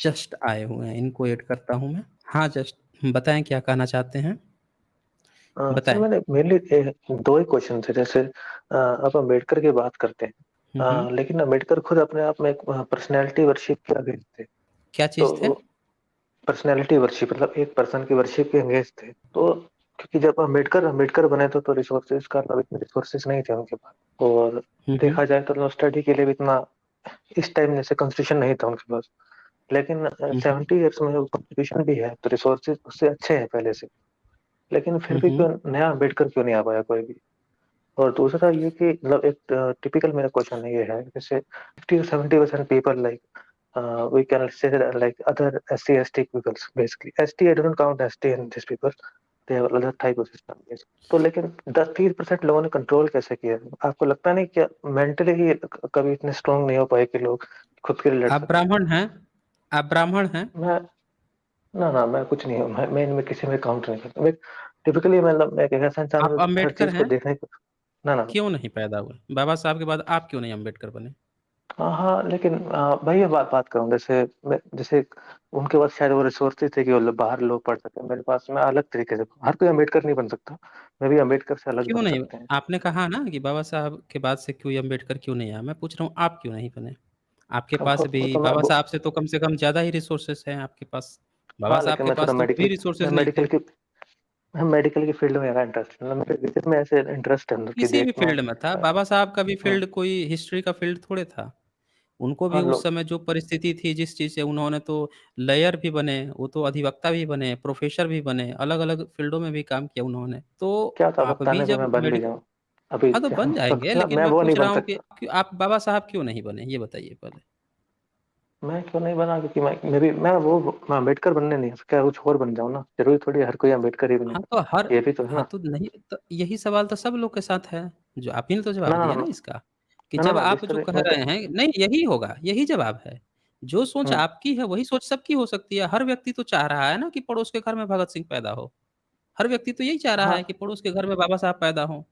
Just आए हुए हैं, इनको ऐड करता हूँ मैं। हाँ, जस्ट बताएँ क्या कहना चाहते हैं? सर बताएँ। मैंने मेनली 2 ही क्वेश्चन थे जैसे आप अम्बेडकर की बात करते हैं हुँ, हुँ। लेकिन अम्बेडकर खुद अपने आप में एक पर्सनैलिटी वर्शिप के अगेंस्ट थे। क्या चीज़ थे? तो पर्सनैलिटी वर्शिप मतलब एक पर्सन की वर्शिप के अगेंस्ट थे। तो क्योंकि जब अम्बेडकर अम्बेडकर बने तो रिसोर्सेज़ का इतने रिसोर्सेज़ नहीं थे उनके पास और हुँ, हुँ। देखा जाए तो स्टडी के लिए भी इतना इस टाइम जैसे कॉन्स्टिट्यूशन नहीं था उनके पास। लेकिन हुँ, हुँ। 70 इयर्स में कॉन्स्टिट्यूशन भी है, तो रिसोर्सेज़ उससे अच्छे हैं पहले से। लेकिन फिर हुँ, भी हुँ। क्यों नया अम्बेडकर क्यों नहीं आ पाया कोई भी? और दूसरा ये कि मतलब एक टिपिकल मेरा क्वेश्चन ये है जैसे 50 to 70% people like we can say that like other SC ST peoples basically ST I don't count ST in these people they have other type of system yes. तो लेकिन 10-30% लोगों ने कंट्रोल कैसे किया? आपको लगता नहीं क्या मेंटली ही कभी इतने स्ट्रांग नहीं हो पाए कि लोग खुद के लिए लड़ आप सकें? ब्राह्मण हैं? आप ब्राह्मण हैं? मैं ना मैं कुछ नहीं हूँ मैं इनमें किसी में काउंट नहीं करता मैं टिपिकली मतलब मैं एक ऐसा इंसान आप हूँ हर अम्बेडकर चीज़ को हैं? देखने को ना क्यों नहीं पैदा हुए? बाबा साहब के बाद आप क्यों नहीं अम्बेडकर बने? हाँ, लेकिन वही मैं बात बात करूँ जैसे उनके पास शायद वो रिसोर्सेज़ थे कि वो लोग बाहर लोग पढ़ सकें। मेरे पास मैं अलग तरीके से हर कोई अम्बेडकर नहीं बन सकता। मैं भी अम्बेडकर से अलग क्यों बन नहीं? सकते हैं। आपने कहा ना कि बाबा साहब के बाद से कोई अम्बेडकर क्यों नहीं आया? मैं पूछ रहा हूँ आप क्यों नहीं बने? आपके अब पास वो भी तो मैं बाबा वो साहब से कम ज़्यादा ही रिसोर्सेज़ हैं आपके पास। बाबा हाँ, साहब लेकिन के मैं थोड़ा पास तो कभी रिसोर्सेज़ नहीं थे। मेडिकल की फ़ील्ड में ज़्यादा इंटरेस्ट है। मतलब मेरे रिसर्च में ऐसे इंटरेस्ट है अंदर कि किसी भी देखना फ़ील्ड में था, अ, बाबा साहब का भी हाँ, फ़ील्ड कोई हिस्ट्री का फ़ील्ड थोड़े था। उनको भी हाँ, उस लोग समय जो परिस्थिति थी, जिस चीज़ से उन्होंने तो लॉयर भी बने, वो तो अधिवक्ता भी बने, प्रोफ़ेसर भी बने, अलग-अलग फ़ील्डों में भी काम किया उन्होंने। तो क्या था आप पता भी नहीं कि जब मैं बन भी मेडिकल जाऊँ। अभी हाँ, तो बन जाएँगे, मतलब लेकिन मैं मैं वो नहीं पूछ रहा बन हूँ सकता। कि आप बाबा साहब क्यों नहीं बने? ये बताइए पहले? मैं क्यों नहीं बना क्योंकि मैं अम्बेडकर बनने नहीं क्या कुछ और बन जाऊँ ना। ज़रूरी थोड़ी है हर कोई अम्बेडकर ही हाँ, बनेगा। तो हर ये भी तो है हाँ, ना। तो नहीं तो यही सवाल तो सब लोग के साथ है, जो आप ही ने तो ना, जवाब ना, दिया ना, ना ना, इसका, कि ना, ना, जब ना आप जिस जो तरह कह मैं रहे हैं नहीं यही होगा, यही जवाब है। जो सोच हुँ, आपकी है, वही सोच सबकी हो सकती है। हर व्यक्ति तो चाह रहा है ना कि पड़ोस के घर में भगत सिंह पैदा हो। हर व्यक्ति तो यही चाह रहा हाँ, है कि पड़ोस के घर में बाबा साहब पैदा हों।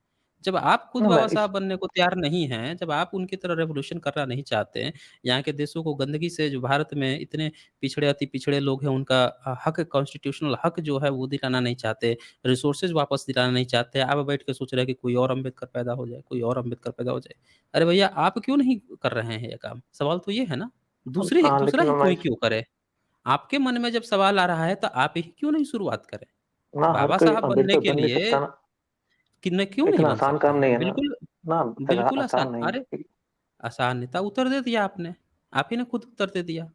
जब आप खुद ना मैं बाबा इस साहब बनने को तैयार नहीं हैं, जब आप उनकी तरह रिवॉल्यूशन करना नहीं चाहते, हैं, यहाँ के देशों को गंदगी से जो भारत में इतने पिछड़े अति पिछड़े लोग हैं, उनका हक कॉन्स्टिट्यूशनल हक जो है वो दिलाना नहीं चाहते, रिसोर्सेज़ वापस दिलाना नहीं चाहते, आप बैठ के सोच रहे हैं कि कोई और अम्बेडकर पैदा हो जाए, कोई और अम्बेडकर पैदा हो जाए। अरे भैया आप क्यों नहीं कर रहे हैं ये काम? सवाल तो ये है ना। हाँ, दूसरा लेकिन ही मैं कोई क्यों करे? आपके मन में जब सवाल आ रहा है तो आप ही क्यों नहीं शुरुआत करें? ना हर बाबा कोई साहब बनने अम्बेडकर के बन नहीं लिए सकता ना। किन क्यों नहीं इतना बन आसान सकते काम नहीं हैं? है ना। बिल्कुल, ना इतना बिल्कुल आसान आसान नहीं अरे! है। आसान नहीं था, उत्तर दे दिया आपने। आप ही ने खुद उत्तर दे दिया।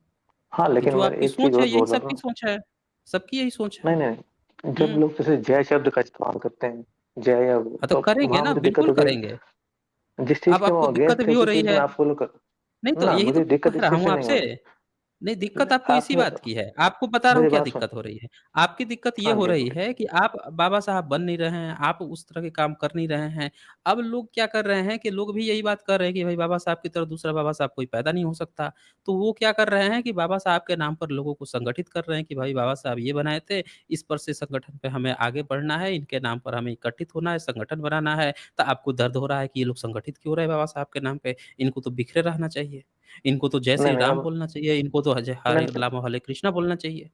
हाँ, तो लेकिन जो मैं आपकी एक चीज़ सोच और है यही बोल रहा हूँ सबकी ना। सोच है। सबकी यही सोच है। नहीं, नहीं, नहीं, जब हुँ। लोग जैसे जय शब्द का इस्तेमाल करते हैं, जय या वो, हाँ, तो तो करेंगे वहाँ ना, मुझे दिक्कत बिल्कुल होती है। करेंगे। जिस चीज़ अब के वो आपको दिक्कत अगेंस्ट थे भी हो उसी रही चीज़ है। में आप फ़ॉलो कर नहीं तो ना यही तो मुझे दिक्कत कह इस रहा चीज़ हूँ से नहीं हो आपसे। रही। नहीं, दिक्कत आपको आप इसी में बात की है। आपको बता रहा हूँ मेरी क्या बात सुन दिक्कत हो रही है। आपकी दिक्कत ये हाँ हो जी, रही बोलिए। है कि आप बाबा साहब बन नहीं रहे हैं, आप उस तरह के काम कर नहीं रहे हैं। अब लोग क्या कर रहे हैं कि लोग भी यही बात कर रहे हैं कि भाई बाबा साहब की तरह दूसरा बाबा साहब कोई पैदा नहीं हो सकता। तो वो क्या कर रहे हैं कि बाबा साहब के नाम पर लोगों को संगठित कर रहे हैं कि भाई बाबा साहब ये बनाए थे, इस पर से संगठन पे हमें आगे बढ़ना है, इनके नाम पर हमें इकट्ठित होना है, संगठन बनाना है। तो आपको दर्द हो रहा है कि ये लोग संगठित क्यों हो रहे हैं बाबा साहब के नाम पे? इनको तो बिखरे रहना चाहिए। इनको तो जय नहीं, श्री नहीं राम अब बोलना चाहिए, इनको तो हज हरे नहीं, राम हरे कृष्णा बोलना चाहिए।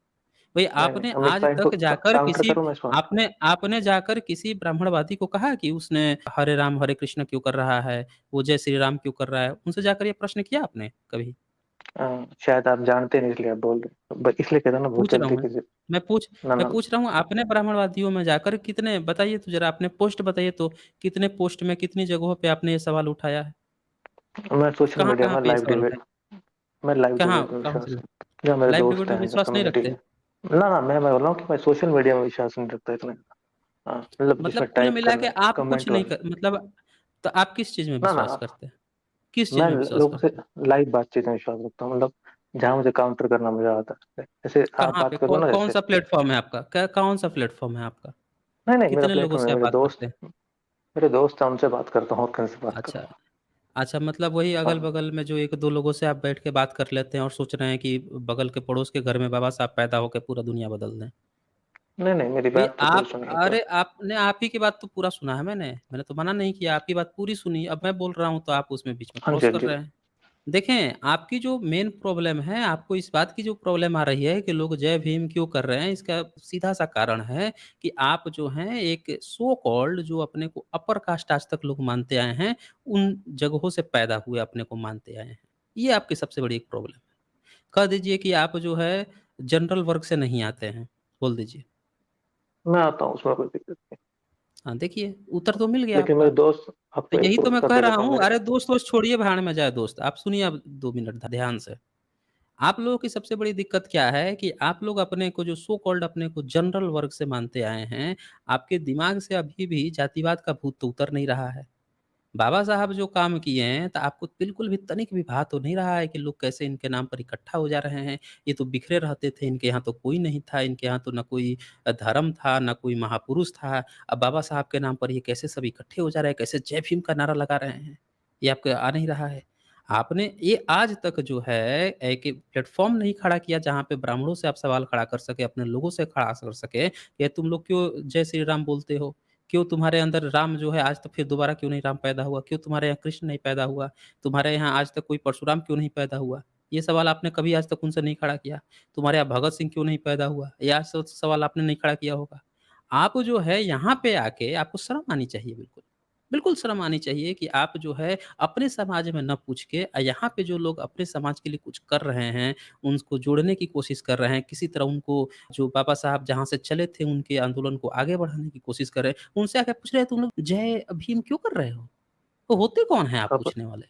भई नहीं, आपने अब मैं इस आज पॉइंट को तक जाकर काउंटर किसी करूँ मैं इस पॉइंट आपने आपने जाकर किसी ब्राह्मणवादी को कहा कि उसने हरे राम हरे कृष्ण क्यों कर रहा है? वो जय श्री राम क्यों कर रहा है? उनसे जाकर ये प्रश्न किया आपने कभी? शायद आप जानते नहीं इसलिए आप बोल रहे हो। ब इसलिए कहता हूँ ना बहुत पूछ रहा हूँ जल्दी मैं। किसी मैं पूछ ना, मैं ना पूछ रहा हूँ आपने ब्राह्मणवादियों में जाकर कितने बताइए तो ज़रा आपने पोस्ट बताइए तो कितने पोस्ट में कितनी जगहों पे आपने ये सवाल उठाया है? मैं सोशल मीडिया कहाँ-कहाँ में पे ये लाइव सवाल डिबेट उठाए? मैं लाइव कहाँ डिबेट में कहाँ विश्वास से? जो मेरे लाइव डिबेट दोस्त में हैं जो विश्वास नहीं कम्युनिटी रखते? के ना मैं बोल रहा हूँ कि मैं सोशल मीडिया में विश्वास नहीं रखता इतना। हाँ, मतलब मतलब जिसमें कुल टाइप मिला के करना, आप कुछ कमेंट नहीं वाले। कर मतलब तो आप किस चीज़ में ना, विश्वास ना, करते हैं? किस चीज़ मैं में विश्वास लोगों से करते हैं? लाइव बातचीत में विश्वास रखता हूँ मतलब जहाँ मुझे काउंटर करना मज़ा आता है। जैसे आप कहाँ पे बात कर लो ना जैसे कौन-सा प्लेटफ़ॉर्म है आपका? कौन-सा प्लेटफ़ॉर्म है आपका? नहीं, नहीं मेरा कितने लोगों प्लेटफ़ॉर्म से नहीं आप मेरे बात दोस्त करते हैं? मेरे दोस्त हैं उनसे बात करता हूँ और किसी से बात अच्छा, करूँ। अच्छा मतलब वही हाँ, अगल-बगल में जो 1-2 लोगों से आप बैठ के बात कर लेते हैं और सोच रहे हैं कि बगल के पड़ोस के घर में बाबा साहब पैदा होके पूरा दुनिया बदल दें। नहीं, नहीं मेरी भई बात तो पूरी आप सुनिए एक बार। अरे आपने आप ही की बात तो पूरा सुना है मैंने। मैंने तो मना नहीं किया, आपकी बात पूरी सुनी। अब मैं बोल रहा हूँ तो आप उसमें बीच में हाँ जी, क्रॉस हाँ कर जी। रहे हैं। देखें, आपकी जो मेन प्रॉब्लम है, आपको इस बात की जो प्रॉब्लम आ रही है कि लोग जय भीम क्यों कर रहे हैं, इसका सीधा-सा कारण है कि आप जो हैं एक सो कॉल्ड जो अपने को अपर कास्ट आज तक लोग मानते आए हैं, उन जगहों से पैदा हुए अपने को मानते आए हैं। ये आपकी सबसे बड़ी एक प्रॉब्लम है। कह दीजिए कि आप जो है जनरल वर्ग से नहीं आते हैं, बोल दीजिए। मैं आता हूँ, उसमें कोई दिक्कत नहीं। हाँ, देखिए उत्तर तो मिल गया लेकिन आपका। मेरे दोस्त, तो आपको एक यही तो मैं उत्तर कह दे रहा देता हूँ हूँ, मेरे। अरे दोस्त-वोस्त छोड़िए भाड़ में जाए दोस्त। आप सुनिए अब 2 मिनट ध्यान से। आप लोगों की सबसे बड़ी दिक्कत क्या है कि आप लोग अपने को जो सो कॉल्ड अपने को जनरल वर्ग से मानते आए हैं, आपके दिमाग से अभी भी जातिवाद का भूत तो उतर नहीं रहा है। बाबा साहब जो काम किए हैं, तो आपको बिल्कुल भी तनिक भी भा तो नहीं रहा है कि लोग कैसे इनके नाम पर इकट्ठा हो जा रहे हैं। ये तो बिखरे रहते थे, इनके यहाँ तो कोई नहीं था, इनके यहाँ तो ना कोई धर्म था, ना कोई महापुरुष था। अब बाबा साहब के नाम पर ये कैसे सब इकट्ठे हो जा रहे हैं, कैसे जय भीम का नारा लगा रहे हैं। ये आपको आ नहीं रहा है। आपने ये आज तक जो है एक प्लेटफ़ॉर्म नहीं खड़ा किया जहाँ पे ब्राह्मणों से आप सवाल खड़ा कर सकें, अपने लोगों से खड़ा कर सकें कि तुम लोग क्यों जय श्री राम बोलते हो? क्यों तुम्हारे अंदर राम जो है आज तक फिर दोबारा क्यों नहीं राम पैदा हुआ? क्यों तुम्हारे यहाँ कृष्ण नहीं पैदा हुआ? तुम्हारे यहाँ आज तक कोई परशुराम क्यों नहीं पैदा हुआ? ये सवाल आपने कभी आज तक उनसे नहीं खड़ा किया। तुम्हारे यहाँ भगत सिंह क्यों नहीं पैदा हुआ? ये आज तक सवाल आपने नहीं खड़ा किया होगा। आप जो है यहाँ पे आके आपको शर्म आनी चाहिए बिल्कुल। बिल्कुल शर्म आनी चाहिए कि आप जो है अपने समाज में ना पूछ के यहाँ पे जो लोग अपने समाज के लिए कुछ कर रहे हैं, उनको जोड़ने की कोशिश कर रहे हैं, किसी तरह उनको जो बाबा साहब जहाँ से चले थे उनके आंदोलन को आगे बढ़ाने की कोशिश कर रहे हैं, उनसे आके पूछ रहे हैं तुम लोग जय भीम क्यों कर रहे हो? तो होते कौन हैं आप आप पूछने वाले?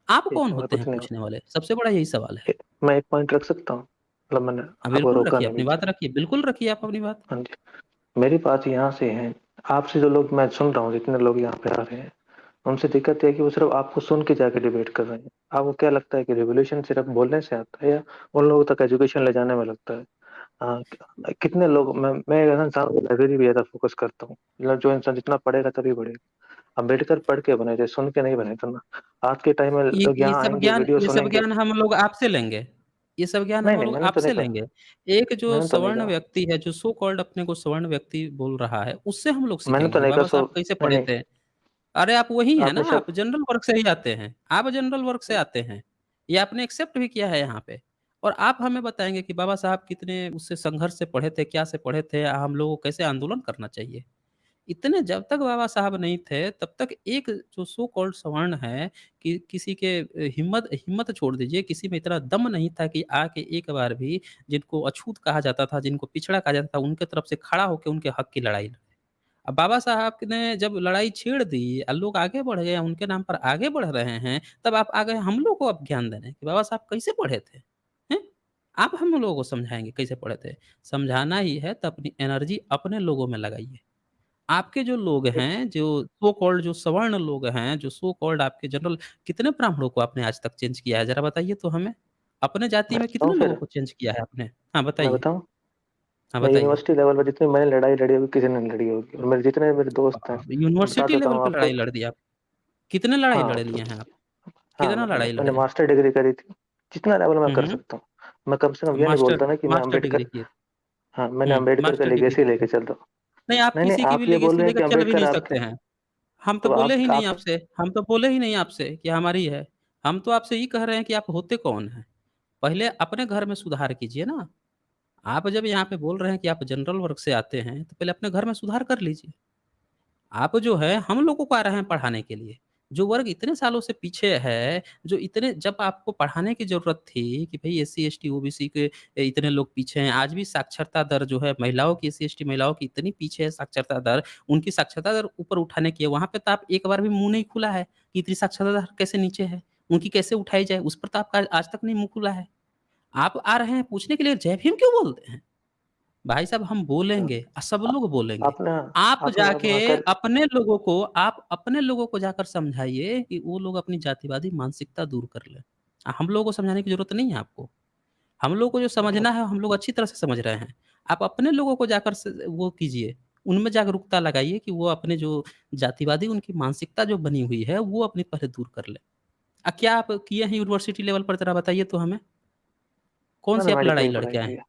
आप ठीक कौन है, मैं होते कुछ हैं नहीं हूँ। पूछने वाले? सबसे बड़ा यही सवाल है। मैं एक पॉइंट रख सकता हूँ? मतलब मैंने हाँ, आपको बिल्कुल रोका रखिए, नहीं अपनी बीच बात में। रखिए, बिल्कुल रखिए आप अपनी बात। हाँ जी। मेरी बात यहाँ से है, आपसे जो लोग मैं सुन रहा हूँ, जितने लोग यहाँ पे आ रहे हैं, उनसे दिक्कत ये है कि वो सिर्फ आपको सुन के जाके डिबेट कर रहे हैं। आपको क्या लगता है कि रिवॉल्यूशन सिर्फ बोलने से आता है, या उन लोगों तक एजुकेशन ले जाने में लगता है? हाँ, कितने लोग, मैं एक ऐसा इंसान लाइब्रेरी भी ज्यादा फोकस करता हूँ। मतलब जो इंसान जितना पढ़ेगा तभी बढ़ेगा। अम्बेडकर पढ़ के बने थे, सुन के नहीं बने थे ना। आज के टाइम में लोग यहाँ आएंगे, वीडियो ये सब सुनेंगे। ज्ञान हम लोग आपसे लेंगे। ये सब ज्ञान नहीं हम नहीं, लोग मैंने तो नहीं आपसे कहा। लेंगे। एक जो मैंने तो नहीं सवर्ण कहा। व्यक्ति है, जो सो कॉल्ड अपने को सवर्ण व्यक्ति बोल रहा है, उससे हम लोग मैंने सीखेंगे तो कि नहीं कहा बाबा सो। साहब कैसे नहीं पढ़े नहीं, थे। अरे आप वही हैं ना, आपने शक। आप जनरल वर्ग से ही आते हैं। आप जनरल वर्ग से आते हैं। ये आपने एक्सेप्ट भी किया है यहाँ पे। और आप हमें बताएँगे कि बाबा साहब कितने उससे संघर्ष से पढ़े थे, क्या से पढ़े थे, हम लोगों को कैसे आंदोलन करना चाहिए। इतने जब तक बाबा साहब नहीं थे, तब तक एक जो सो कॉल्ड सवर्ण है कि किसी के हिम्मत हिम्मत छोड़ दीजिए, किसी में इतना दम नहीं था कि आके एक बार भी जिनको अछूत कहा जाता था, जिनको पिछड़ा कहा जाता था, उनके तरफ से खड़ा होके उनके हक की लड़ाई लड़े। अब बाबा साहब ने जब लड़ाई छेड़ दी लोग आगे बढ़ गए, उनके नाम पर आगे बढ़ रहे हैं, तब आप आ गए हम लोग को अब ज्ञान देने कि बाबा साहब कैसे पढ़े थे? हैं? आप हम लोगों को समझाएँगे कैसे पढ़े थे? समझाना ही है तो अपनी एनर्जी अपने लोगों में लगाइए। आपके जो लोग एक हैं, जो सो कॉल्ड जो सवर्ण लोग हैं, जो सो कॉल्ड आपके जनरल कितने ब्राह्मणों को आपने आज तक चेंज किया है? ज़रा बताइए तो हमें? अपने जाति मैं में बताऊँ कितने लोगों फिर? को चेंज किया है आपने? हाँ, मैं बताइए। बताऊँ? हाँ, मैं बताइए। यूनिवर्सिटी लेवल पर जितनी मैंने लड़ाई लड़ी होगी, किसी ने नहीं लड़ी होगी। और मेरे जितने मेरे दोस्त हैं, मैं बता यूनिवर्सिटी देता लेवल हूँ पे आपको। लड़ाई लड़ दी आप। कितने लड़ाई हाँ लड़ लिए मतलब, हैं आप? हाँ कितना मतलब लड़ाई मैंने लड़े हैं? मास्टर डिग्री करी थी। जितना लेवल मैं हुँ, कर हुँ। सकता हूँ। मैं कम से कम ये नहीं मास्टर बोलता ना कि मैं मास्टर डिग्री अम्बेडकर। किए थे। हाँ, मैंने हुँ, अम्बेडकर का मास्टर डिग्री लेगेसी किए लेके थे। चल रहा हूँ। नहीं, आप नहीं नहीं, किसी की भी आप ये बोल लेगेसी रहे हैं कि लेकर चल भी अम्बेडकर नहीं आपके। सकते हैं। हम तो तो बोले ही नहीं आप आपसे हम तो बोले ही नहीं आपसे कि हमारी है। हम तो आपसे ये कह रहे हैं कि आप होते कौन हैं? पहले अपने घर में सुधार कीजिए ना। आप जब यहाँ पे बोल रहे हैं कि आप जनरल वर्ग से आते हैं, तो पहले अपने घर में सुधार कर लीजिए। आप जो है हम लोगों को आ रहे हैं पढ़ाने के लिए। जो वर्ग इतने सालों से पीछे है, जो इतने जब आपको पढ़ाने की ज़रूरत थी कि भई एससी, एसटी, ओबीसी के इतने लोग पीछे हैं। आज भी साक्षरता दर जो है महिलाओं की एससी, एसटी महिलाओं की इतनी पीछे है साक्षरता दर, उनकी साक्षरता दर ऊपर उठाने की है। वहाँ पे तो आप एक बार भी मुँह नहीं खुला है कि इतनी साक्षरता दर कैसे नीचे है? उनकी कैसे उठाई जाए? उस पर तो आपका आज तक नहीं मुँह खुला है। आप आ रहे हैं पूछने के लिए जय भीम क्यों बोलते हैं? भाई साहब हम बोलेंगे सब लोग बोलेंगे। आपने आप आपने जाके वहाँ कर। आप अपने लोगों को जाकर समझाइए कि वो लोग अपनी जातिवादी मानसिकता दूर कर लें। हम लोगों को समझाने की ज़रूरत नहीं है आपको। हम लोगों को जो समझना है हम लोग अच्छी तरह से समझ रहे हैं। आप अपने लोगों को जाकर वो कीजिए, उनमें जागरूकता लगाइए कि वो अपने जो जातिवादी उनकी मानसिकता जो बनी हुई है वो अपनी पहले दूर कर लें। क्या आप किए हैं यूनिवर्सिटी लेवल पर ज़रा बताइए तो हमें? मैंने कौन-सी आप मेडिकल लड़ाई की लड़ पढ़ाई के आए की हैं? है।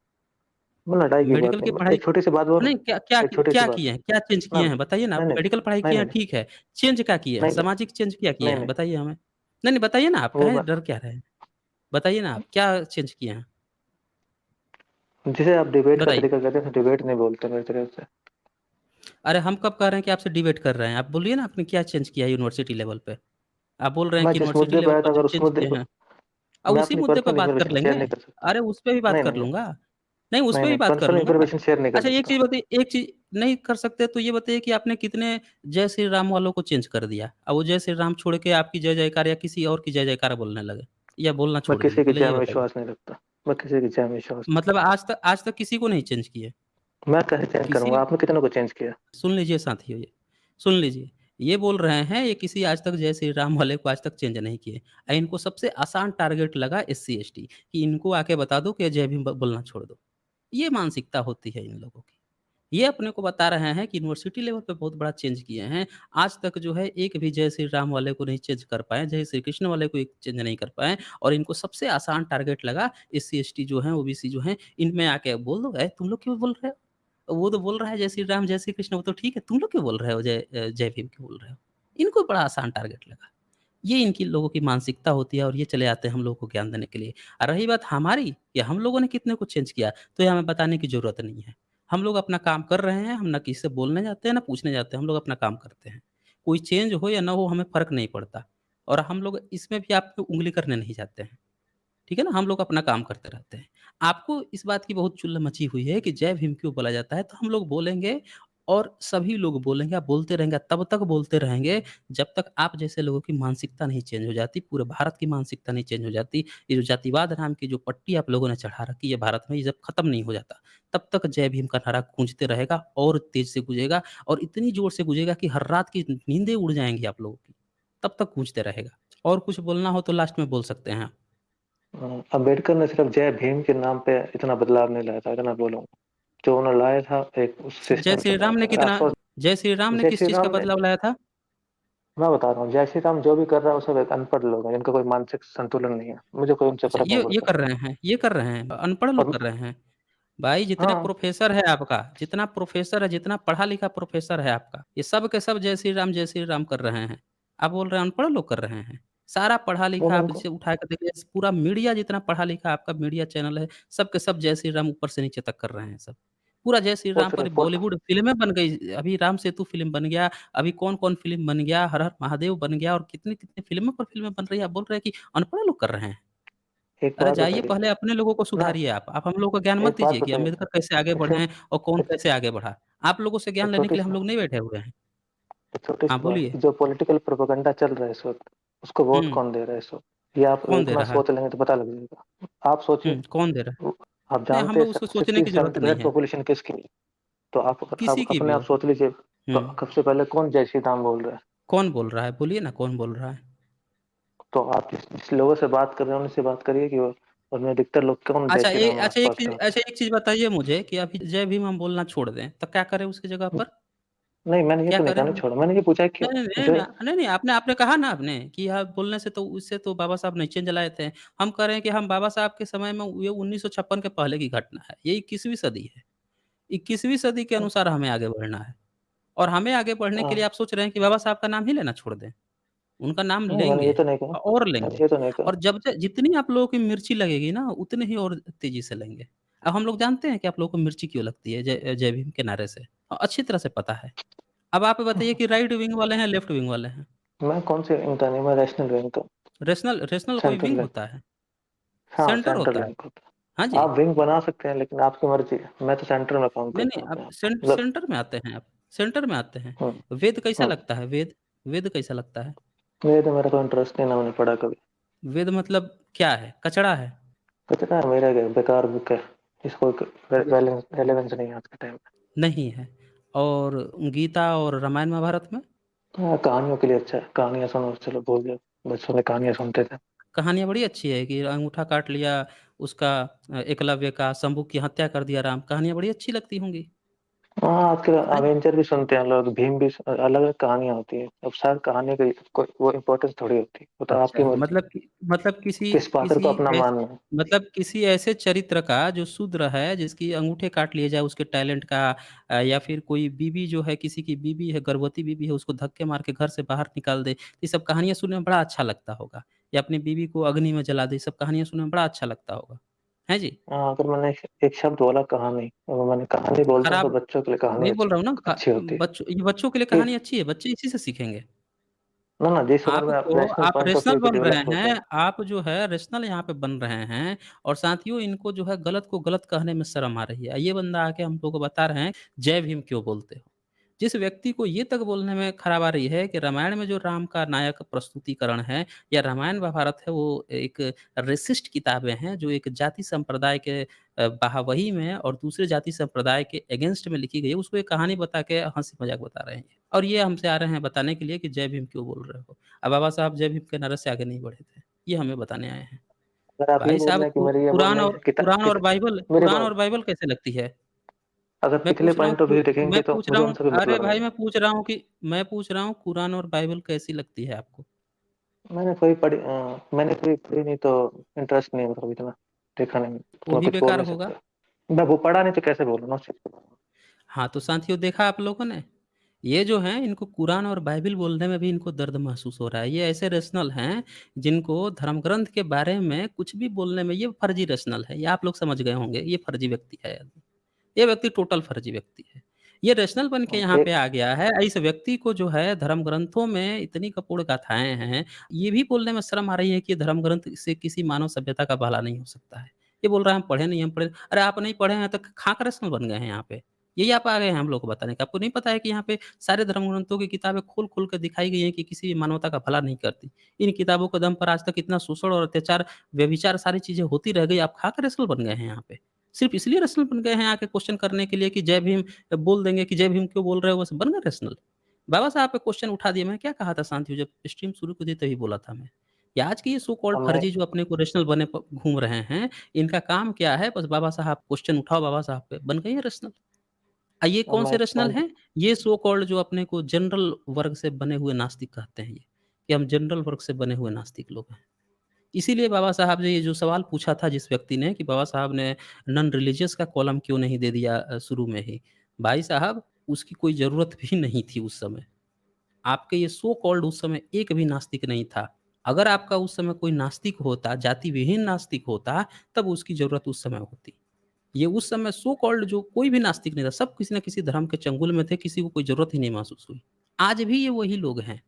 मैं लड़ाई की बात मेडिकल की नहीं, पढ़ाई एक छोटी सी बात बोलूँ? नहीं, क्या क्या एक छोटी सी क्या बात। किए हैं? क्या चेंज मैं किए हैं? बताइए ना, आप नहीं नहीं मेडिकल पढ़ाई नहीं किए हैं नहीं ठीक है, चेंज क्या किए हैं? नहीं नहीं सामाजिक चेंज क्या किए नहीं हैं? नहीं बताइए हमें? नहीं, नहीं बताइए ना आप वो काहे मैं डर क्या रहे हैं? बताइए ना आप क्या चेंज किए हैं? जिसे आप डिबेट का बताइए। तरीका कहते हैं, डिबेट नहीं बोलते मेरी तरफ से। अरे हम कब कह रहे हैं कि आपसे डिबेट कर रहे हैं? आप बोलिए ना आपने क्या चेंज किया है यूनिवर्सिटी लेवल पे? आप बोल रहे हैं मैं कि जिस यूनिवर्सिटी मुद्दे पे लेवल आया पर था, जो अगर उस चेंज मुद्दे किए को हैं मैं उसी अपनी मुद्दे पे पर्सनल बात कर इन्फॉर्मेशन लेंगे। शेयर नहीं कर सकता। अरे उस पे भी बात नहीं, कर नहीं, नहीं। लूँगा। नहीं, उस नहीं, पे भी नहीं, बात कर पर्सनल लूँगा। इन्फॉर्मेशन शेयर नहीं कर अच्छा सकता। एक चीज़ नहीं कर सकते तो ये बताइए कि आपने कितने जय श्री राम वालों को चेंज कर दिया? अब वो जय श्री राम छोड़ के आपकी जय जयकार या किसी और की जय जयकार बोलने लगे? या बोलना मैं छोड़ दिए? किसी की पहले जय ये में बताइए। विश्वास नहीं रखता। मैं किसी की जय में विश्वास नहीं मतलब आज तक किसी को नहीं चेंज किए? मैं कैसे चेंज किसी करूँगा? आपने कितनों को चेंज किया? सुन लीजिए साथियों ये, सुन लीजिए। ये बोल रहे हैं ये किसी आज तक जय श्री राम वाले को आज तक चेंज नहीं किए। इनको सबसे आसान टारगेट लगा एससी एसटी कि इनको आके बता दो कि जय भीम बोलना छोड़ दो। ये मानसिकता होती है इन लोगों की। ये अपने को बता रहे हैं कि यूनिवर्सिटी लेवल पे बहुत बड़ा चेंज किए हैं। आज तक जो है एक भी जय श्री राम वाले को नहीं चेंज कर पाए, जय श्री कृष्ण वाले को एक चेंज नहीं कर पाए और इनको सबसे आसान टारगेट लगा एससी एसटी जो हैं, ओबीसी जो हैं, इनमें आके बोल दो, "ए तुम लोग क्यों बोल रहे हो? वो तो बोल रहा है जय श्री राम, जय श्री कृष्ण वो तो ठीक है, तुम लोग क्यों बोल रहे हो जय भीम क्यों बोल रहे हो?" इनको बड़ा आसान टारगेट लगा। ये इनकी लोगों की मानसिकता होती है और ये चले आते हैं हम लोगों को ज्ञान देने के लिए। रही बात हमारी कि हम लोगों ने कितने को चेंज किया, तो ये हमें बताने की ज़रूरत नहीं है। हम लोग अपना काम कर रहे हैं, हम ना किसी से बोलने जाते हैं, ना पूछने जाते हैं, हम लोग अपना काम करते हैं। कोई चेंज हो या ना हो हमें फ़र्क नहीं पड़ता और हम लोग इसमें भी आप पे उँगली करने नहीं जाते हैं। ठीक है ना? हम लोग अपना काम करते रहते हैं। आपको इस बात की बहुत चुल मची हुई है कि जय भीम क्यों बोला जाता है, तो हम लोग बोलेंगे और सभी लोग बोलेंगे, आप बोलते रहेंगे, तब तक बोलते रहेंगे जब तक आप जैसे लोगों की मानसिकता नहीं चेंज हो जाती, पूरे भारत की मानसिकता नहीं चेंज हो जाती। ये जो जातिवाद नाम की जो पट्टी आप लोगों ने चढ़ा रखी है भारत में, ये जब खत्म नहीं हो जाता, तब तक जय भीम का नारा गूंजते रहेगा और तेज़ से गूंजेगा और इतनी ज़ोर से गूंजेगा कि हर रात की नींदें उड़ जाएँगी आप लोगों की, तब तक गूंजते रहेगा। और कुछ बोलना हो तो लास्ट में बोल सकते हैं आप। अम्बेडकर ने सिर्फ जय भीम के नाम पे इतना बदलाव नहीं लाया था, इतना बोलूँगा। जो उन्होंने लाया था, एक उस जय सिस्टम से श्री लाया राम ने था। अगर आप कितना सोच जय श्री राम ने जय किस श्री चीज़ का राम ने बदलाव लाया था? मैं बता रहा हूँ, जय श्री राम जो भी कर रहा है वो सब एक अनपढ़ लोग हैं, जिनका कोई मानसिक संतुलन नहीं है। मुझे कोई उनसे अच्छा फ़र्क नहीं ये पड़ता। कर रहे हैं, ये कर रहे हैं, अनपढ़ लोग और कर रहे हैं। भाई जितने हाँ, प्रोफ़ेसर है आपका, जितना प्रोफ़ेसर है, जितना पढ़ा-लिखा प्रोफ़ेसर है आपका, ये सब के सब जय श्री राम कर रहे हैं। आप बोल रहे हैं अनपढ़ लोग कर रहे हैं। सारा वो पढ़ा-लिखा मैं आप उनको जैसे उठा के देखिए पूरा मीडिया जितना पढ़ा-लिखा आपका मीडिया चैनल है, सब के सब जय श्री राम ऊपर से नीचे तक कर रहे हैं सब। पूरा जय श्री वो राम पर सिर्फ बॉलीवुड फ़िल्में बन गई, अभी राम सेतु फ़िल्म बन गया, अभी कौन-कौन फ़िल्म बन गया, हर हर महादेव बन गया और कितनी-कितनी फ़िल्मों पर फ़िल्में बन रही है। आप बोल रहे हैं कि अनपढ़ लोग कर रहे हैं। एक अरे बात जाइए बताइए पहले अपने लोगों को ना, सुधारिए आप। आप हम लोगों को ज्ञान मत एक बात दीजिए कि बताइए, अम्बेडकर कैसे आगे एक बढ़े छोट हैं और कौन एक कैसे आगे बढ़ा। आप लोगों से ज्ञान एक लेने के लिए छोटी-सी हम लोग नहीं बैठे हुए हैं। एक हाँ, छोटी-सी बात, बोलिए। जो पॉलिटिकल प्रोपेगेंडा चल रहा है इस वक़्त, उसको वोट हुँ, कौन दे रहा है इस वक़्त? ये आप कौन दे इतना रहा है? सोच लेंगे तो पता लग जाएगा। आप सोचिए, कौन दे रहा है? आप नहीं, हम जानते हैं लोग उसको सोचने की ज़रूरत नहीं 60-70% है, पॉपुलेशन किसकी है? तो आप किसी की अपने भी आप हो। सोच लीजिए, हुँ, सबसे पहले कौन जय श्री राम बोल रहा है? कौन बोल रहा है? बोलिए ना कौन बोल रहा है? तो आप जिस जिस लोगों से बात कर रहे हैं, उनसे बात करिए कि वो उनमें अधिकतर लोग कौन जय श्री राम फर्स्ट करते अच्छा एक चीज़ बताइए मुझे कि अभी जय भीम हम बोलना छोड़ दें, तो क्या करें उसकी जगह हैं? पर? नहीं, मैंने ये क्या तो नहीं करें कहा ना हम? छोड़ो, मैंने ये पूछा है कि नहीं, नहीं, नहीं, जो नहीं, नहीं, नहीं, आपने आपने कहा ना आपने कि हाँ, बोलने से तो उससे तो बाबा साहब नहीं चेंज लाए थे। हम कह रहे हैं कि हम बाबा साहब के समय में ये 1956 के पहले की घटना है। ये 21वीं सदी है। 21वीं सदी के अनुसार हमें आगे बढ़ना है और हमें आगे बढ़ने के लिए हाँ, आप सोच रहे हैं कि बाबा साहब का नाम ही लेना छोड़ दें। उनका नाम नहीं मैंने ये लेंगे तो नहीं कहा, और मैंने लेंगे ये तो नहीं कहा। और जब ज जितनी आप लोगों की मिर्ची लगेगी ना, उतने ही और तेज़ी से लेंगे। अब हम लोग जानते हैं कि आप लोगों को मिर्ची क्यों लगती है जय भीम के नारे से अच्छी तरह से पता है। अब आप बताइए कि राइट विंग वाले हैं, लेफ्ट विंग वाले हैं? मैं कौन से विंग का नहीं, मैं रैशनल विंग का, रेशनल कोई सेंट्रल विंग विंग। होता है, हाँ, सेंटर सेंट्रल होता है। विंग होता हाँ है। जी। आप विंग बना सकते हैं, लेकिन आपकी मर्ज़ी है। मैं तो सेंटर में काम नहीं, करता नहीं, हूँ आप अपने आप को। मतलब सेंटर में आते हैं आप, सेंटर में आते हैं। हुँ, वेद कैसा हुँ। लगता है वेद? वेद कैसा लगता है? ये तो मेरा कोई इंटरेस्ट नहीं, ना मैंने पढ़ा कभी। वेद मतलब क्या है? कचड़ा है? पता है मेरा क्या बेकार बुक है। इसको क वे रेलेवेंस नहीं है आज के टाइम में। नहीं है और गीता और रामायण महाभारत में? हाँ, कहानियों के लिए अच्छा है। कहानियाँ सुनो, चलो भूल जाओ। बचपन में कहानियाँ सुनते थे। कहानियाँ बड़ी अच्छी है कि अंगूठा काट लिया उसका एकलव्य का, शंभू की हत्या कर दिया राम, कहानियाँ बड़ी अच्छी लगती होंगी। हाँ, आजकल हैं? अवेंजर भी सुनते हैं लोग, भीम भी अलग-अलग कहानियाँ होती हैं। अब सर कहानी की कोई वो इम्पोर्टेंस थोड़ी होती है, वो तो आपकी अच्छा, मर्ज़ी, मतलब किसी किस पात्र किसी को अपना ऐस मानना है। मतलब किसी ऐसे चरित्र का जो शूद्र है, जिसकी अंगूठे काट लिए जाए उसके टैलेंट का, या फिर कोई बीवी जो है, किसी की बीवी है, गर्भवती बीवी है, उसको धक्के मार के घर से बाहर निकाल दे। ये सब कहानियाँ सुनने में बड़ा अच्छा लगता होगा। या अपनी बीवी को अग्नि में जला दे, ये सब कहानियाँ सुनने में बड़ा अच्छा लगता होगा। हैं जी? हाँ, अगर मैंने एक शब्द बोला कहानी, अगर मैंने कहानी बोलता हूँ तो खराब बच्चों के लिए कहानी वही बोल अच्छी रहा हूँ ना, अच्छी होती है। बच्चों ये बच्चों के लिए कि कहानी अच्छी है, बच्चे इसी से सीखेंगे। ना, ना, जिस उम्र में आप रैशनल आप पॉइंट ऑफ रेशनल व्यू पे बन रहे डेवलप होते हैं, हैं। आप जो है रेशनल यहाँ पे बन रहे हैं, और साथियों इनको जो है गलत को गलत कहने में शर्म आ रही है। ये बंदा आके हम लोग को बता रहे हैं, जय भीम क्यों बोलते हो? जिस व्यक्ति को ये तक बोलने में खराब आ रही है कि रामायण में जो राम का नायक प्रस्तुतिकरण है, या रामायण महाभारत है, वो एक रेसिस्ट किताबें हैं जो एक जाति संप्रदाय के वाहवाही में और दूसरे जाति संप्रदाय के अगेंस्ट में लिखी गई है, उसको एक कहानी बता के हँसी मज़ाक बता रहे हैं। और ये हमसे आ रहे हैं बताने के लिए कि जय भीम क्यों बोल रहे हो? बाबा साहब जय भीम के नारे से आगे नहीं बढ़े थे। ये हमें बताने आए हैं। अगर आप ये भाई बोल साहब रहे हैं कि मेरी ये कुरान मैं और कुरान और बाइबल मेरी बात, कैसे लगती है? अगर मैं पिछले पूछ रहा हूँ पॉइंट ऑफ कु व्यू देखेंगे मैं तो पूछ रहा मुझे हूँ उनसे भी अरे मतलब भाई नहीं है। मैं पूछ रहा हूँ कुरान और बाइबल कैसी लगती है आपको? मैंने कोई पढ़ी नहीं, तो इंटरेस्ट नहीं है, मतलब इतना देखा नहीं, वो तो मैं भी कुछ बोल बेकार नहीं होगा। सकता। मैं वो पढ़ा नहीं तो कैसे बोलूँ ना उस चीज़ के बारे में। हाँ, तो साथियों देखा आप लोगों ने? ये जो हैं इनको कुरान और बाइबिल बोलने में भी इनको दर्द महसूस हो रहा है। ये ऐसे रैशनल हैं जिनको धर्म ग्रंथ के बारे में कुछ भी बोलने में ये फर्जी रैशनल है। ये आप लोग समझ गए होंगे, ये फर्जी व्यक्ति है। ये व्यक्ति टोटल फर्जी व्यक्ति है। ये रैशनल बन के यहाँ पे एक आ गया है। इस व्यक्ति को जो है धर्म ग्रंथों में इतनी कपोड़ गाथाएँ हैं, ये भी बोलने में शर्म आ रही है कि धर्म ग्रंथ से किसी मानव सभ्यता का भला नहीं हो सकता है। ये बोल रहा है हम पढ़े नहीं, हम पढ़े अरे आप नहीं पढ़े हैं तो खाक रैशनल बन गए हैं यहाँ पे। यही आप आ गए हैं हम लोग को बताने का। आपको नहीं पता है कि यहाँ पे सारे धर्म ग्रंथों की किताबें खोल-खोल के दिखाई गई हैं कि किसी भी मानवता का भला नहीं करती। इन किताबों के दम पर आज तक इतना शोषण और अत्याचार, व्यभिचार सारी चीज़ें होती रह गई। आप खाक रैशनल बन गए हैं यहाँ पे। सिर्फ़ इसलिए रैशनल बन गए हैं आके क्वेश्चन करने के लिए कि जय भीम बोल देंगे कि जय भीम क्यों बोल रहे हो? बस बन गए रैशनल। बाबा साहब पे क्वेश्चन उठा दिए। मैं क्या कहा था शांतियों जब स्ट्रीम शुरू की थी तभी बोला था मैं। कि आज के ये सो कॉल्ड मैं फर्जी जो अपने को रैशनल बने प घूम रहे हैं, इनका काम क्या है? बस बाबा साहब क्वेश्चन उठाओ बाबा साहब पे, बन गए हैं रैशनल। ये कौन मैं से एक रैशनल पॉइंट हैं? ये सो कॉल्ड जो अपने को जनरल वर्ग से बने हुए नास्तिक कहते हैं ये, कि हम जनरल वर्ग से बने हुए नास्तिक लोग हैं। इसीलिए बाबा साहब ने ये जो सवाल पूछा था जिस व्यक्ति ने कि बाबा साहब ने नॉन रिलिजियस का कॉलम क्यों नहीं दे दिया शुरू में ही? भाई साहब उसकी कोई ज़रूरत भी नहीं थी उस समय। आपके ये सो कॉल्ड उस समय एक भी नास्तिक नहीं था। अगर आपका उस समय कोई नास्तिक होता, जाति विहीन नास्तिक होता, तब उसकी ज़रूरत उस समय होती। ये उस समय सो कॉल्ड जो कोई भी नास्तिक नहीं था, सब किसी न किसी धर्म के चंगुल में थे, किसी को कोई ज़रूरत ही नहीं महसूस हुई। आज भी ये वही लोग हैं।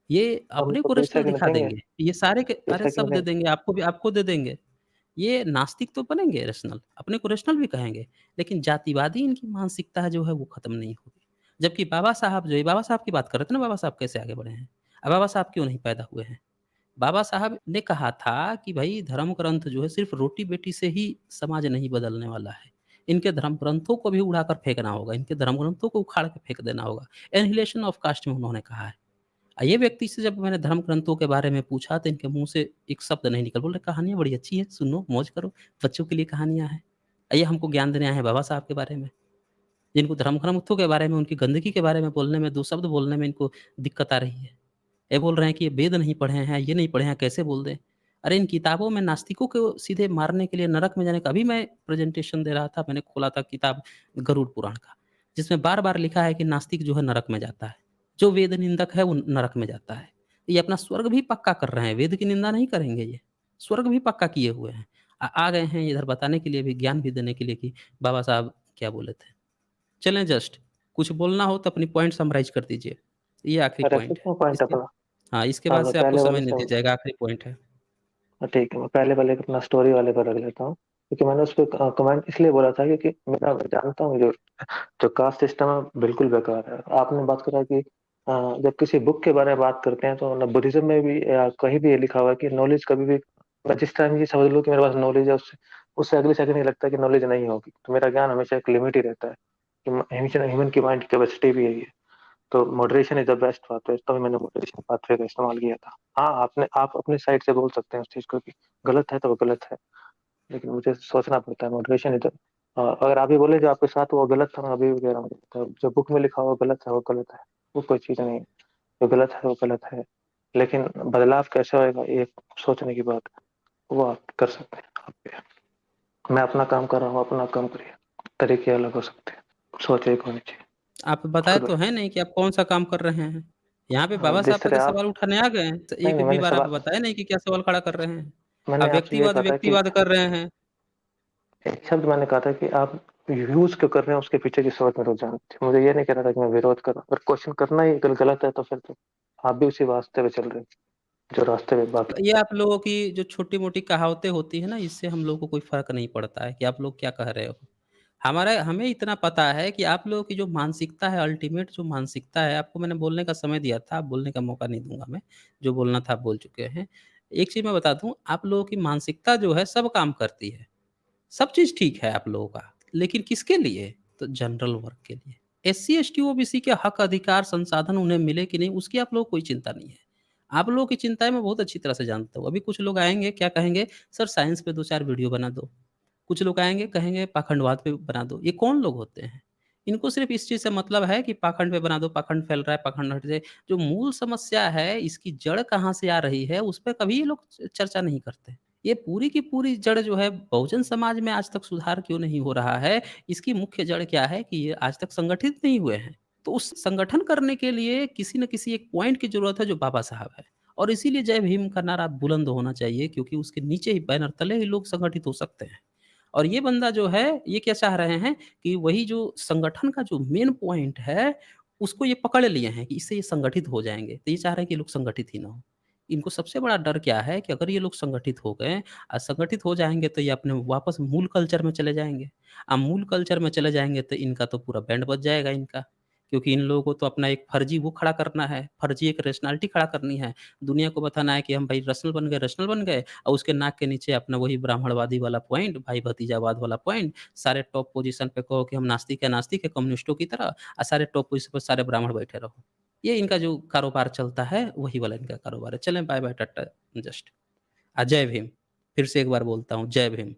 ये अपने हमको को 30 रेशनल सेकंड दिखा देंगे? देंगे। ये सारे के 30 अरे सब सेकंड दे देंगे? देंगे, आपको भी दे देंगे। ये नास्तिक तो बनेंगे रेशनल, अपने को रेशनल भी कहेंगे, लेकिन जातिवादी इनकी मानसिकता जो है वो खत्म नहीं होगी। जबकि बाबा साहब जो है बाबा साहब की बात कर रहे थे ना, बाबा साहब कैसे आगे बढ़े हैं? बाबा साहब क्यों नहीं पैदा हुए हैं? बाबा साहब ने कहा था कि भई धर्म ग्रंथ जो है सिर्फ़ रोटी-बेटी से ही समाज नहीं बदलने वाला है। इनके धर्म ग्रंथों को भी उड़ाकर फेंकना होगा, इनके धर्म ग्रंथों को उखाड़ के फेंक देना होगा। एनिहिलेशन ऑफ कास्ट में उन्होंने कहा है। ये व्यक्ति से जब मैंने धर्म ग्रंथों के बारे में पूछा तो इनके मुँह से एक शब्द नहीं निकला। बोल रहे कहानियाँ बड़ी अच्छी हैं, सुनो, मौज करो, बच्चों के लिए कहानियाँ हैं। ये हमको ज्ञान देने आए हैं बाबा साहब के बारे में। जिनको धर्म ग्रंथों के बारे में, उनकी गंदगी के बारे में बोलने में, 2 शब्द बोलने में इनको दिक्कत आ रही है। ये बोल रहे हैं कि ये वेद नहीं पढ़े हैं, ये नहीं पढ़े हैं, कैसे बोल दें? अरे इन किताबों में नास्तिकों को सीधे मारने के लिए नरक में जाने का अभी मैं प्रेज़ेंटेशन दे रहा था, मैंने खोला था किताब गरुड़ पुराण का, जिसमें बार-बार लिखा है कि नास्तिक जो है नरक में जाता है। जो वेद निंदक है वो नरक में जाता है। ये अपना स्वर्ग भी पक्का कर रहे हैं, वेद की निंदा नहीं करेंगे ये, स्वर्ग भी पक्का किए हुए हैं। आ गए हैं इधर बताने के लिए भी, ज्ञान भी देने के लिए कि बाबा साहब क्या बोले थे। चलें जस्ट, कुछ बोलना हो तो अपनी पॉइंट समराइज़ कर दीजिए। ये आखिरी मैं रख पॉइंट सकता है। हूँ पॉइंट इसके अपना? हाँ, इसके हाँ, बाद मैं से आपको पहले समय वाले नहीं से दिया जाएगा, आखिरी पॉइंट है। ठीक है, मैं पहले वाले अपना स्टोरी वाले पर रख लेता हूँ, क्योंकि मैंने उसपे कमेंट इसलिए बोला था क्योंकि मैं जानता हूँ जो जो कास्ट सिस्टम है बिल्कुल बेकार है। आपने बात करा कि जब किसी बुक के बारे में बात करते हैं तो ना बुद्धिज्म में भी या कहीं भी ये लिखा हुआ है कि नॉलेज कभी भी, मैं जिस टाइम ये समझ लूँ कि मेरे पास नॉलेज है, उससे उससे अगले सेकंड ये लगता है कि नॉलेज नहीं होगी, तो मेरा ज्ञान हमेशा एक लिमिट ही रहता है कि ह्यूमन ह्यूमन की माइंड कैपेसिटी भी यही है। तो moderation is the best pathway, तभी मैंने मॉडरेशन पाथवे का इस्तेमाल किया था। हाँ, आपने आप अपने साइड से बोल सकते हैं उस चीज को कि गलत है तो वो गलत है, लेकिन मुझे सोचना पड़ता है, मॉडरेशन इज द अगर आप ये बोले जो आपके साथ वो गलत था, मैं अभी भी कह रहा हूँ, तो जो बुक में लिखा हुआ गलत है वो गलत है, वो कोई चीज़ नहीं है। जो गलत है वो गलत है, लेकिन बदलाव कैसे होएगा ये सोचने की बात है, वो आप कर सकते हैं। आप, मैं अपना काम कर रहा हूँ, अपना काम करिए, तरीके अलग हो सकते हैं, सोच एक होनी चाहिए। आप बताए खुद तो हैं नहीं कि आप कौन-सा काम कर रहे हैं। यहाँ पे बाबा साहब जिस पे तरह तो आप, सवाल उठाने आ गए हैं, तो नहीं एक नहीं, भी मैंने बार आप सवाल, बताए नहीं कि क्या सवाल खड़ा कर रहे हैं। मैंने आप आपसे ये व्यक्तिवाद कहा था कि व्यक्तिवाद कर रहे हैं। एक शब्द मैंने कहा था कि आप यूज क्यों कर रहे हैं उसके पीछे की सोच में रुक जाना चाहिए। मुझे ये नहीं कहना था कि मैं विरोध कर रहा हूँ, अगर क्वेश्चन करना ही अगर गलत है तो फिर तो आप भी उसी रास्ते पे चल रहे हैं जो रास्ते पे बाकी। ये आप लोगों की जो छोटी-मोटी कहावतें होती हैं ना, इससे हम लोगों को कोई फ़र्क नहीं पड़ता है कि आप लोग क्या कह रहे हो। हमें इतना पता है कि आप लोगों की जो मानसिकता है, अल्टीमेट जो मानसिकता है, आपको मैंने बोलने का समय दिया था, अब बोलने का मौका नहीं दूँगा मैं। जो बोलना था आप बोल चुके हैं। एक चीज़ मैं बता दूँ, आप लोगों की मानसिकता जो है सब काम करती है। सब चीज़ ठीक है आप लोगों का, लेकिन किसके लिए? तो जनरल वर्ग के लिए। एससी, एसटी, ओबीसी के हक, अधिकार, संसाधन उन्हें मिले कि नहीं, उसकी आप लोगों को कोई चिंता नहीं है। आप लोगों की चिंता है मैं बहुत अच्छी तरह से जानता हूँ। अभी कुछ लोग आएँगे, क्या कहेंगे, "सर साइंस पे 2-4 वीडियो बना दो।" कुछ लोग आएँगे, कहेंगे, "पाखंडवाद पे बना दो।" ये कौन लोग होते हैं? इनको सिर्फ़ इस चीज़ से मतलब है कि पाखंड पे बना दो, पाखंड फैल रहा है, पाखंड हट जाए। जो मूल समस्या है, इसकी जड़ कहाँ से आ रही है, उस पे कभी ये लोग चर्चा नहीं करते। ये पूरी की पूरी जड़ जो है बहुजन समाज में आज तक सुधार क्यों नहीं हो रहा है, इसकी मुख्य जड़ क्या है कि ये आज तक संगठित नहीं हुए हैं। तो उस संगठन करने के लिए किसी न किसी एक पॉइंट की ज़रूरत है जो बाबा साहब है। और इसीलिए जय भीम का नारा बुलंद होना चाहिए क्योंकि उसके नीचे ही बैनर तले ही लोग संगठित हो सकते हैं। और ये बंदा जो है, ये क्या चाह रहे हैं कि वही जो संगठन का जो मेन पॉइंट है, उसको ये पकड़ लिए हैं कि इससे ये संगठित हो जाएँगे। तो ये चाह रहे हैं कि लोग संगठित ही ना हों। इनको सबसे बड़ा डर क्या है कि अगर ये लोग संगठित हो गए संगठित हो जाएँगे तो ये अपने वापस मूल कल्चर में चले जाएँगे। अब मूल कल्चर में चले जाएँगे तो इनका तो पूरा बैंड बज जाएगा इनका। क्योंकि इन लोगों को तो अपना एक फर्जी वो खड़ा करना है, फर्जी एक रैशनैलिटी खड़ा करनी है। दुनिया को बताना है कि हम भाई रैशनल बन गए और उसके नाक के नीचे अपना वही ब्राह्मणवादी वाला पॉइंट, भाई भतीजावाद वाला पॉइंट, सारे टॉप पोज़ीशन पे कहो कि हम नास्तिक है कम्युनिस्टों की तरह सारे टॉप पोज़ीशन पे सारे ब्राह्मण बैठे रहो। ये इनका जो कारोबार चलता है, वही वाला इनका कारोबार है। चलें बाय-बाय टाटा जस्ट। जय भीम। फिर से एक बार बोलता हूँ, जय भीम।